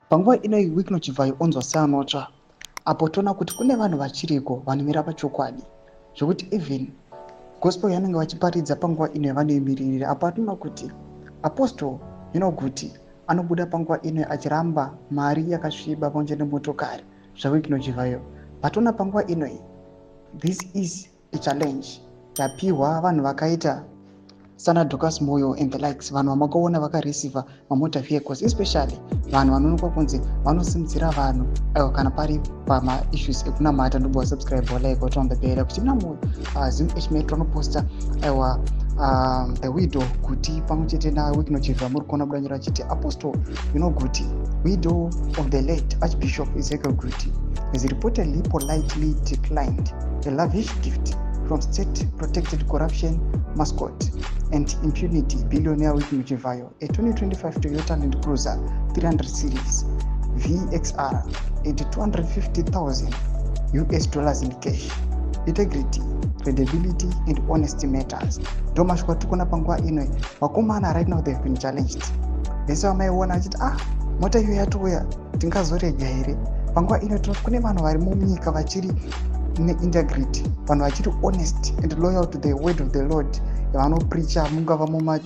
Panguva inoyi Wycliffe Chivhayo onzwa seanotsva, apo toona kuti kune vanhu vachiriko vanomira pachokwadi zvokuti even gospel yanenge vachiparidza panguva inoyi vanoimiririra. Apo atoona kuti apostle kuti anobuda panguva inoyi achiramba mari yakasviba pamwe chete nemotokari zvaWycliffe Chivhayo. Patoona panguva inoyi this is a challenge yapiwa vanhu vakaita sana Dorcas Moyo and the likes, vanhu vamakaona vakareceiva mamotor vehicles, especially vanhu vanoonekwa kunzi vanosimudzira vanhu kana pari pamaissues ekunamata. Ndobo wasubscribe walike watonga bell kuti mnamoyo ZVAITWA vanoposta the widow kuti pamwe chete naWycliffe Chivhayo muri kuona budanyira achiti apostle kuti widow of the late Archbishop Ezekiel Kuti is reportedly politely declined a lavish gift from state-protected corruption mascot and impunity billionaire Wycliffe Chivhayo, a 2025 Toyota Land Cruiser 300 series VXR and $250,000 in cash. Integrity, credibility and honesty matters. Domashwa tukona panguva inoyi vakomana right now they've been challenged. Vese vamaiona achiti mota iyo yatouya tingazorega here. Panguva inoyi kune vanhu vari munyika vachiri integrity, vanhu vachiri honest and loyal to the word of the Lord, vanopreacha mungava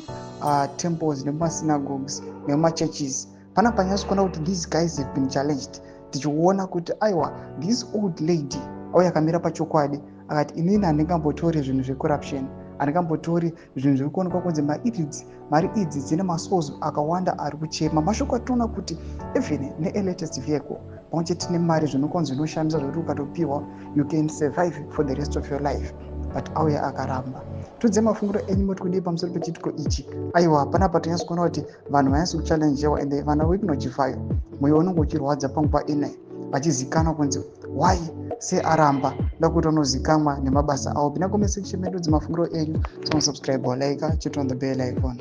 temples nemumasynagogues nemumachurches. Pana panyasi kuona kuti these guys have been challenged. Tichiona kuti aiwa this old lady auya akamira pachokwadi akati inini handingambotori zvinhu zvecorruption, handingambotori zvinhu zviri kuonekwa kunzi mari idzi dzine masource akawanda ari kuchema. Mashoko atoona kuti even ne-latest vehicle pamwe chete nemari zvinokonzi zvinoshamisa zvokuti ukatopiwa you can survive for the rest of your life, but auya akaramba. Tudze mafunguro enyu moti kudii pamusoro pechitiko ichi. Aiwa panapa tonyasa kuona kuti vanhu vanyasa kuchallenjewa ende vana Wycliffe Chivhayo mwoyo unenge uchirwadza panguva inoyi vachizikanwa kunzi why se aramba ndakuti unozikamwa nemabasa avo. Pinda comment section medu dzemafunguro enyu, subscribe walike, chit on the bell icon.